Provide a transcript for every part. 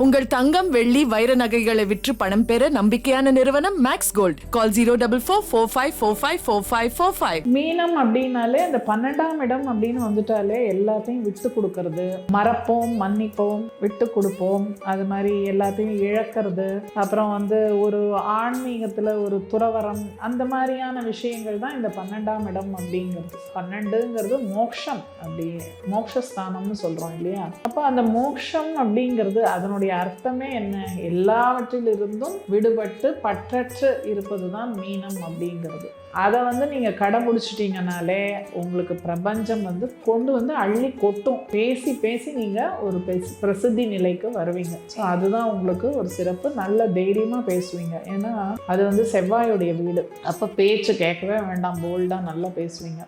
உங்கள் தங்கம் வெள்ளி வைர நகைகளை விற்று பணம் பெற நம்பிக்கையான நிறுவனம் மேக்ஸ் கோல்ட். கால் 04445454545. மீனம் அப்படின்னாலே அந்த 12ஆம் இடம் அப்படின்னு வந்துட்டாலே எல்லாத்தையும் விட்டு கொடுக்கறது, மறப்போம், மன்னிப்போம், விட்டு கொடுப்போம், அது மாதிரி எல்லாத்தையும் இழக்கிறது, அப்புறம் ஒரு ஆன்மீகத்துல ஒரு துறவரம், அந்த மாதிரியான விஷயங்கள் தான் இந்த 12ஆம் இடம் அப்படிங்கிறது. 12ங்கிறது மோக்ஷம், அப்படி மோக்ஷஸ்தானம்னு சொல்றோம் இல்லையா? அப்போ அந்த மோக்ஷம் அப்படிங்கிறது அதனுடைய அர்த்தமே என்ன? எல்லாவற்றிலிருந்தும் விடுபட்டு பற்றற்று இருப்பது தான் மீனம் அப்படிங்கிறது. அதை நீங்க கடைபிடிச்சிட்டீங்கனாலே உங்களுக்கு பிரபஞ்சம் கொண்டு அள்ளி கொட்டும். பேசி பேசி நீங்க ஒரு பிரசித்தி நிலைக்கு வருவீங்க. ஸோ அதுதான் உங்களுக்கு ஒரு சிறப்பு. நல்ல தைரியமா பேசுவீங்க. ஏன்னா அது செவ்வாயுடைய வீடு. அப்ப பேச்சு கேட்கவே வேண்டாம், போல்டா நல்லா பேசுவீங்க.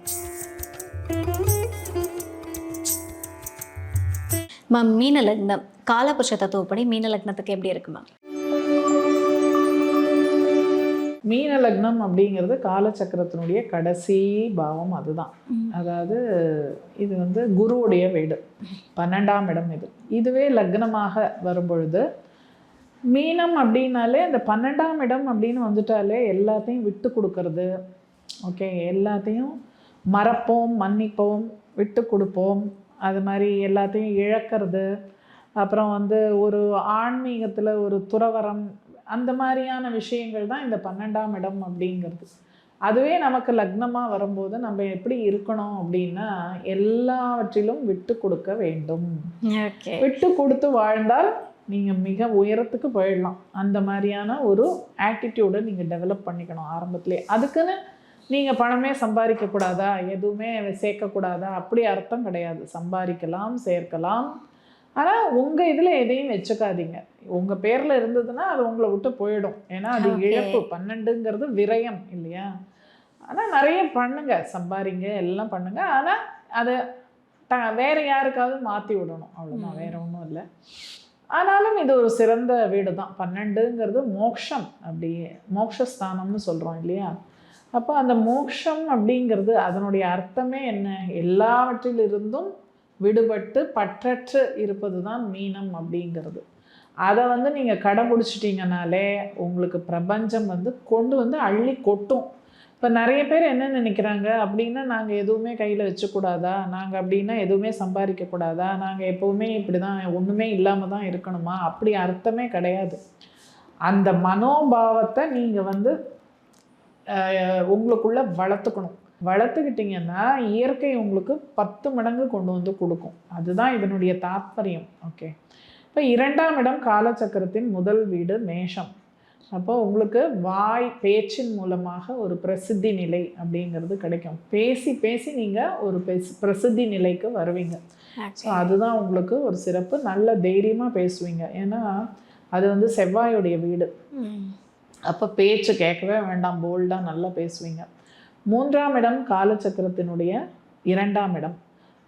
மேம், மீன லக்னம் காலபுருஷ தத்துவப்படி மீன லக்னத்துக்கு எப்படி இருக்கு மேம்? மீன லக்னம் அப்படிங்கிறது காலச்சக்கரத்தினுடைய கடைசி பாவம். அதுதான், அதாவது இது குருவுடைய வீடு, 12ஆம் இடம். இதுவே லக்னமாக வரும்பொழுது மீனம் அப்படின்னாலே அந்த 12ஆம் இடம் அப்படின்னு வந்துட்டாலே எல்லாத்தையும் விட்டு கொடுக்கறது, ஓகே, எல்லாத்தையும் மறப்போம், மன்னிப்போம், விட்டு கொடுப்போம், அது மாதிரி எல்லாத்தையும் இழக்கிறது, அப்புறம் ஒரு ஆன்மீகத்தில் ஒரு துறவரம், அந்த மாதிரியான விஷயங்கள் தான் இந்த 12ஆம் இடம் அப்படிங்கிறது. அதுவே நமக்கு லக்னமாக வரும்போது நம்ம எப்படி இருக்கணும் அப்படின்னா எல்லாவற்றிலும் விட்டு கொடுக்க வேண்டும். விட்டு கொடுத்து வாழ்ந்தால் நீங்கள் மிக உயரத்துக்கு போயிடலாம். அந்த மாதிரியான ஒரு ஆட்டிடியூடை நீங்கள் டெவலப் பண்ணிக்கணும் ஆரம்பத்திலே. அதுக்குன்னு நீங்கள் பணமே சம்பாதிக்கக்கூடாதா, எதுவுமே சேர்க்கக்கூடாதா, அப்படி அர்த்தம் கிடையாது. சம்பாதிக்கலாம், சேர்க்கலாம், ஆனால் உங்கள் இதில் எதையும் வச்சுக்காதீங்க. உங்கள் பேரில் இருந்ததுன்னா அது உங்களை விட்டு போயிடும். ஏன்னா அது இழப்பு. 12ங்கிறது விரயம் இல்லையா? ஆனால் நிறைய பண்ணுங்க, சம்பாதிங்க, எல்லாம் பண்ணுங்க, ஆனால் அதை வேறு யாருக்காவது மாற்றி விடணும், அவ்வளோதான், வேறு ஒன்றும் இல்லை. ஆனாலும் இது ஒரு சிறந்த வீடு தான். 12ங்கிறது மோக்ஷம், அப்படியே மோக்ஷஸ்தானம்னு சொல்கிறோம் இல்லையா? அப்போ அந்த மோக்ஷம் அப்படிங்கிறது அதனுடைய அர்த்தமே என்ன? எல்லாவற்றிலிருந்தும் விடுபட்டு பற்றற்று இருப்பது தான் மீனம் அப்படிங்கிறது. அதை நீங்கள் கடைபிடிச்சிட்டிங்கனாலே உங்களுக்கு பிரபஞ்சம் கொண்டு அள்ளி கொட்டும். இப்போ நிறைய பேர் என்ன நினைக்கிறாங்க அப்படின்னா, நாங்கள் எதுவுமே கையில் வச்சுக்கூடாதா, நாங்கள் அப்படின்னா எதுவுமே சம்பாதிக்கக்கூடாதா, நாங்கள் எப்போவுமே இப்படி தான் ஒன்றுமே இல்லாமல் தான் இருக்கணுமா? அப்படி அர்த்தமே கிடையாது. அந்த மனோபாவத்தை நீங்கள் உங்களுக்குள்ளே வளர்த்துக்கணும். வளர்த்துக்கிட்டிங்கன்னா இயற்கை உங்களுக்கு 10 மடங்கு கொண்டு கொடுக்கும். அதுதான் இதனுடைய தாத்பரியம். ஓகே, இப்போ 2ஆம் இடம் காலச்சக்கரத்தின் முதல் வீடு மேஷம். அப்போ உங்களுக்கு வாய் பேச்சின் மூலமாக ஒரு பிரசித்தி நிலை அப்படிங்கிறது கிடைக்கும். பேசி பேசி நீங்கள் ஒரு பிரசித்தி நிலைக்கு வருவீங்க. ஸோ அதுதான் உங்களுக்கு ஒரு சிறப்பு. நல்ல தைரியமாக பேசுவீங்க. ஏன்னா அது செவ்வாயுடைய வீடு. அப்போ பேச்சு கேட்கவே வேண்டாம், போல்டாக நல்லா பேசுவீங்க. 3ஆம் இடம் காலச்சக்கரத்தினுடைய 2ஆம் இடம்.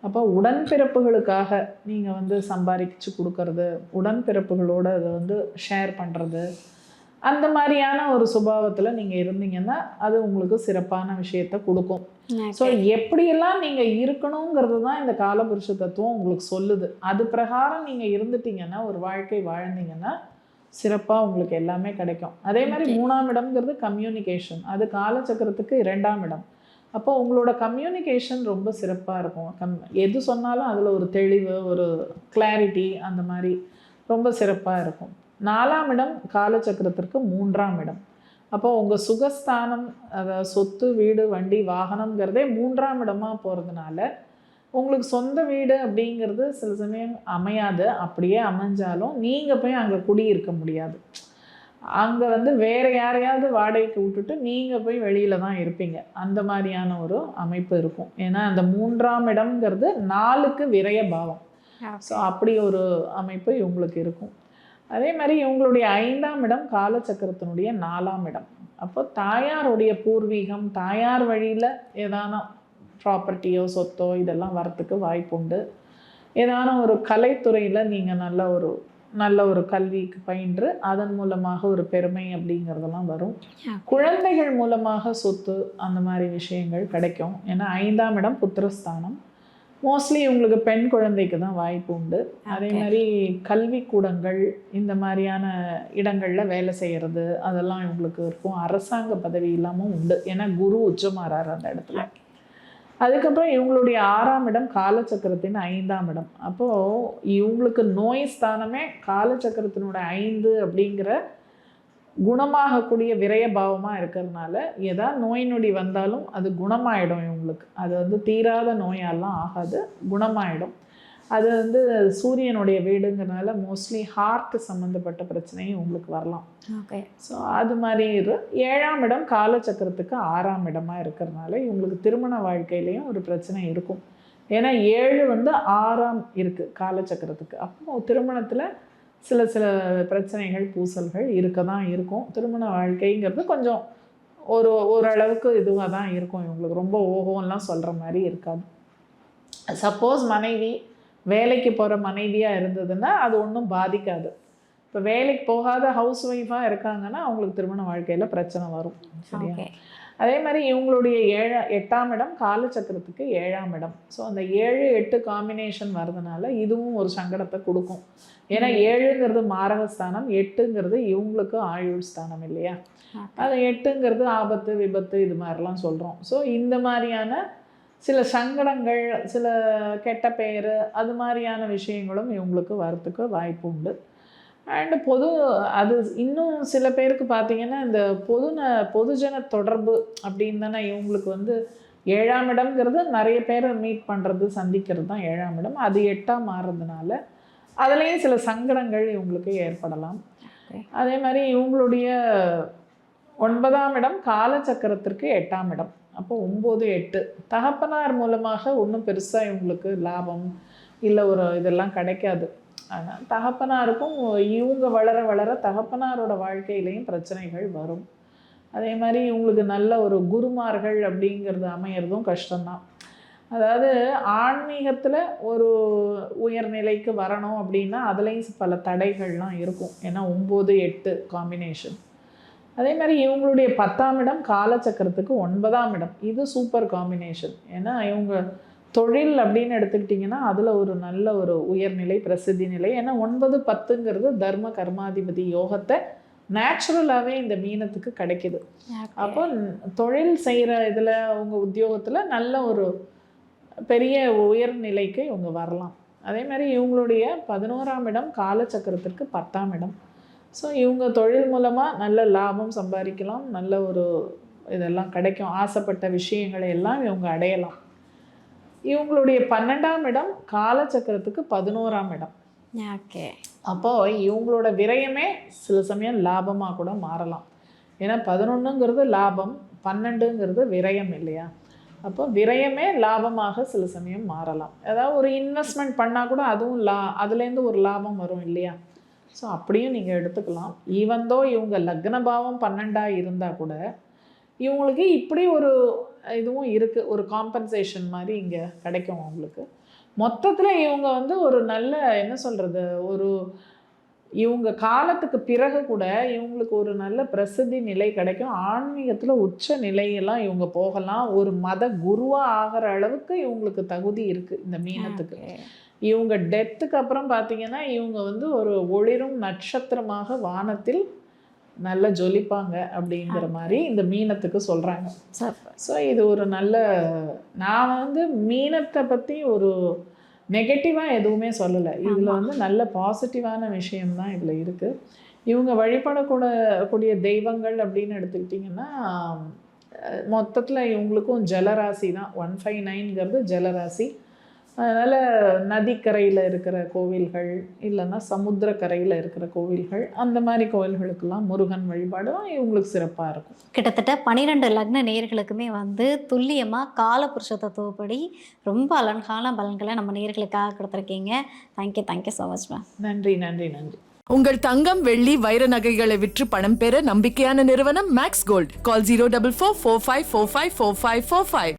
அப்போ உடன்பிறப்புகளுக்காக நீங்கள் சம்பாதிச்சு கொடுக்கறது, உடன்பிறப்புகளோடு அதை ஷேர் பண்ணுறது, அந்த மாதிரியான ஒரு சுபாவத்தில் நீங்கள் இருந்தீங்கன்னா அது உங்களுக்கு சிறப்பான விஷயத்தை கொடுக்கும். ஸோ எப்படியெல்லாம் நீங்கள் இருக்கணுங்கிறது தான் இந்த காலபுருஷ தத்துவம் உங்களுக்கு சொல்லுது. அது பிரகாரம் நீங்கள் இருந்துட்டீங்கன்னா, ஒரு வாழ்க்கை வாழ்ந்தீங்கன்னா சிறப்பாக உங்களுக்கு எல்லாமே கிடைக்கும். அதே மாதிரி 3ஆம் இடம்ங்கிறது கம்யூனிகேஷன். அது காலச்சக்கரத்துக்கு 2ஆம் இடம். அப்போ உங்களோட கம்யூனிகேஷன் ரொம்ப சிறப்பாக இருக்கும். எது சொன்னாலும் அதில் ஒரு தெளிவு, ஒரு கிளாரிட்டி, அந்த மாதிரி ரொம்ப சிறப்பாக இருக்கும். 4ஆம் இடம் காலச்சக்கரத்திற்கு 3ஆம் இடம். அப்போ உங்கள் சுகஸ்தானம், அதாவது சொத்து, வீடு, வண்டி, வாகனம்ங்கிறதே 3ஆம் இடமாக போகிறதுனால உங்களுக்கு சொந்த வீடு அப்படிங்கிறது சில சமயம் அமையாது. அப்படியே அமைஞ்சாலும் நீங்கள் போய் அங்கே குடியிருக்க முடியாது. அங்கே வேறு யாரையாவது வாடகைக்கு விட்டுட்டு நீங்கள் போய் வெளியில் தான் இருப்பீங்க. அந்த மாதிரியான ஒரு அமைப்பு இருக்கும். ஏன்னா அந்த 3ஆம் இடம்ங்கிறது 4க்கு விரய பாவம். ஸோ அப்படி ஒரு அமைப்பு இவங்களுக்கு இருக்கும். அதே மாதிரி இவங்களுடைய 5ஆம் இடம் காலச்சக்கரத்தினுடைய 4ஆம் இடம். அப்போ தாயாருடைய பூர்வீகம், தாயார் வழியில் ஏதான ப்ராப்பர்ட்டியோ சொத்தோ இதெல்லாம் வரத்துக்கு வாய்ப்புண்டு. ஏதான ஒரு கலைத்துறையில் நீங்கள் நல்ல ஒரு கல்விக்கு பயின்று அதன் மூலமாக ஒரு பெருமை அப்படிங்கிறதெல்லாம் வரும். குழந்தைகள் மூலமாக சொத்து, அந்த மாதிரி விஷயங்கள் கிடைக்கும். ஏன்னா 5ஆம் இடம் புத்திரஸ்தானம். மோஸ்ட்லி உங்களுக்கு பெண் குழந்தைக்கு தான் வாய்ப்பு உண்டு. அதே மாதிரி கல்விக்கூடங்கள் இந்த மாதிரியான இடங்களில் வேலை செய்கிறது அதெல்லாம் இவங்களுக்கு இருக்கும். அரசாங்க பதவி இல்லாமல் உண்டு, ஏன்னா குரு உச்சமாறார் அந்த இடத்துல. அதுக்கப்புறம் இவங்களுடைய 6ஆம் இடம் காலச்சக்கரத்தின் 5ஆம் இடம். அப்போது இவங்களுக்கு நோய் ஸ்தானமே காலச்சக்கரத்தினோட 5 அப்படிங்கிற குணமாகக்கூடிய விரயபாவமாக இருக்கிறதுனால ஏதாவது நோய் நொடி வந்தாலும் அது குணமாயிடும் இவங்களுக்கு. அது வந்து தீராத நோயெல்லாம் ஆகாது, குணமாயிடும். அது வந்து சூரியனுடைய வீடுங்கிறனால மோஸ்ட்லி ஹார்ட் சம்மந்தப்பட்ட பிரச்சனையும் உங்களுக்கு வரலாம். ஓகே. ஸோ அது மாதிரி 7ஆம் இடம் காலச்சக்கரத்துக்கு 6ஆம் இடமா இருக்கிறதுனால இவங்களுக்கு திருமண வாழ்க்கையிலையும் ஒரு பிரச்சனை இருக்கும். ஏன்னா 7 வந்து 6ஆம் இருக்குது காலச்சக்கரத்துக்கு. அப்போ திருமணத்தில் சில பிரச்சனைகள் பூசல்கள் இருக்க தான் இருக்கும். திருமண வாழ்க்கைங்கிறது கொஞ்சம் ஓரளவுக்கு இதுவாக தான் இருக்கும் இவங்களுக்கு. ரொம்ப ஓஹோலாம் சொல்கிற மாதிரி இருக்காது. சப்போஸ் மனைவி வேலைக்கு போகிற மனைவியாக இருந்ததுன்னா அது ஒன்றும் பாதிக்காது. இப்போ வேலைக்கு போகாத ஹவுஸ் ஒய்ஃபாக இருக்காங்கன்னா அவங்களுக்கு திருமண வாழ்க்கையில் பிரச்சனை வரும். சரியா? அதே மாதிரி இவங்களுடைய 8ஆம் இடம் காலச்சக்கரத்துக்கு 7ஆம் இடம். ஸோ அந்த 7-8 காம்பினேஷன் வர்றதுனால இதுவும் ஒரு சங்கடத்தை கொடுக்கும். ஏன்னா 7ங்கிறது மாரகஸ்தானம், 8ங்கிறது இவங்களுக்கு ஆயுள் ஸ்தானம் இல்லையா? அது 8ங்கிறது ஆபத்து விபத்து இது மாதிரிலாம் சொல்கிறோம். ஸோ இந்த மாதிரியான சில சங்கடங்கள், சில கெட்ட பெயர், அது மாதிரியான விஷயங்களும் இவங்களுக்கு வரத்துக்கு வாய்ப்பு உண்டு. அண்டு அது இன்னும் சில பேருக்கு பார்த்தீங்கன்னா இந்த பொதுஜன தொடர்பு அப்படின்னு தானே இவங்களுக்கு வந்து 7ஆம் இடம்ங்கிறது நிறைய பேரை மீட் பண்ணுறது சந்திக்கிறது தான் 7ஆம் இடம். அது 8ஆக மாறுறதுனால அதுலேயும் சில சங்கடங்கள் இவங்களுக்கு ஏற்படலாம். அதே மாதிரி இவங்களுடைய 9ஆம் இடம் காலச்சக்கரத்திற்கு 8ஆம் இடம். அப்போ 9, 8 தகப்பனார் மூலமாக ஒன்றும் பெருசாக இவங்களுக்கு லாபம் இல்லை ஒரு இதெல்லாம் கிடைக்காது. ஆனால் தகப்பனாருக்கும் இவங்க வளர வளர தகப்பனாரோட வாழ்க்கையிலையும் பிரச்சனைகள் வரும். அதே மாதிரி இவங்களுக்கு நல்ல ஒரு குருமார்கள் அப்படிங்கிறது அமையிறதும் கஷ்டம்தான். அதாவது ஆன்மீகத்தில் ஒரு உயர்நிலைக்கு வரணும் அப்படின்னா அதுலேயும் பல தடைகள்லாம் இருக்கும். ஏன்னா 9, 8 காம்பினேஷன். அதே மாதிரி இவங்களுடைய 10ஆம் இடம் காலச்சக்கரத்துக்கு 9ஆம் இடம். இது சூப்பர் காம்பினேஷன். ஏன்னா இவங்க தொழில் அப்படின்னு எடுத்துக்கிட்டிங்கன்னா அதில் ஒரு நல்ல ஒரு உயர்நிலை பிரசித்தி நிலை. ஏன்னா 9, 10ங்கிறது தர்ம கர்மாதிபதி யோகத்தை நேச்சுரலாகவே இந்த மீனத்துக்கு கிடைக்கிது. அப்போ தொழில் செய்கிற இதில் அவங்க உத்தியோகத்தில் நல்ல ஒரு பெரிய உயர்நிலைக்கு இவங்க வரலாம். அதே மாதிரி இவங்களுடைய 11ஆம் இடம் காலச்சக்கரத்திற்கு 10ஆம் இடம். ஸோ இவங்க தொழில் மூலமாக நல்ல லாபம் சம்பாதிக்கலாம், நல்ல ஒரு இதெல்லாம் கிடைக்கும், ஆசைப்பட்ட விஷயங்களை எல்லாம் இவங்க அடையலாம். இவங்களுடைய 12ஆம் இடம் காலச்சக்கரத்துக்கு 11ஆம் இடம். ஓகே. அப்போது இவங்களோட விரயமே சில சமயம் லாபமாக கூட மாறலாம். ஏன்னா 11ங்கிறது லாபம், 12ங்கிறது விரயம் இல்லையா? அப்போ விரயமே லாபமாக சில சமயம் மாறலாம். ஏதாவது ஒரு இன்வெஸ்ட்மெண்ட் பண்ணால் கூட அதுவும் அதுலேருந்து ஒரு லாபம் வரும் இல்லையா? ஸோ அப்படியும் நீங்கள் எடுத்துக்கலாம். ஈவந்தோ இவங்க லக்னபாவம் 12ஆக இருந்தால் கூட இவங்களுக்கு இப்படி ஒரு இதுவும் இருக்குது, ஒரு காம்பன்சேஷன் மாதிரி இங்கே கிடைக்கும் அவங்களுக்கு. மொத்தத்தில் இவங்க வந்து ஒரு நல்ல என்ன சொல்கிறது, ஒரு இவங்க காலத்துக்கு பிறகு கூட இவங்களுக்கு ஒரு நல்ல பிரசித்தி நிலை கிடைக்கும். ஆன்மீகத்தில் உச்ச நிலையெல்லாம் இவங்க போகலாம். ஒரு மத குருவாக ஆகிற அளவுக்கு இவங்களுக்கு தகுதி இருக்குது இந்த மீனத்துக்கு. இவங்க டெத்துக்கு அப்புறம் பார்த்தீங்கன்னா இவங்க வந்து ஒரு ஒளிரும் நட்சத்திரமாக வானத்தில் நல்லா ஜொலிப்பாங்க அப்படிங்கிற மாதிரி இந்த மீனத்துக்கு சொல்கிறாங்க. ஸோ இது ஒரு நல்ல, நான் வந்து மீனத்தை பற்றி ஒரு நெகட்டிவாக எதுவுமே சொல்லலை. இதில் வந்து நல்ல பாசிட்டிவான விஷயம்தான் இதில் இருக்குது. இவங்க வழிபடக்கூடக்கூடிய தெய்வங்கள் அப்படின்னு எடுத்துக்கிட்டிங்கன்னா மொத்தத்தில் இவங்களுக்கும் ஜலராசி தான். 159ங்கிறது ஜலராசி. அதனால் நதிக்கரையில் இருக்கிற கோவில்கள் இல்லைன்னா சமுத்திரக்கரையில் இருக்கிற கோவில்கள், அந்த மாதிரி கோவில்களுக்கெல்லாம் முருகன் வழிபாடு தான் இவங்களுக்கு சிறப்பாக இருக்கும். கிட்டத்தட்ட 12 லக்ன நேயர்களுக்குமே வந்து துல்லியமாக காலபுருஷ தத்துவப்படி ரொம்ப அழகான பலன்களை நம்ம நேயர்களுக்காக கொடுத்துருக்கீங்க. Thank you so much ma'am. நன்றி நன்றி நன்றி. உங்கள் தங்கம் வெள்ளி வைர நகைகளை விற்று பணம் பெற நம்பிக்கையான நிறுவனம் மேக்ஸ் கோல்ட். கால் 04445454545.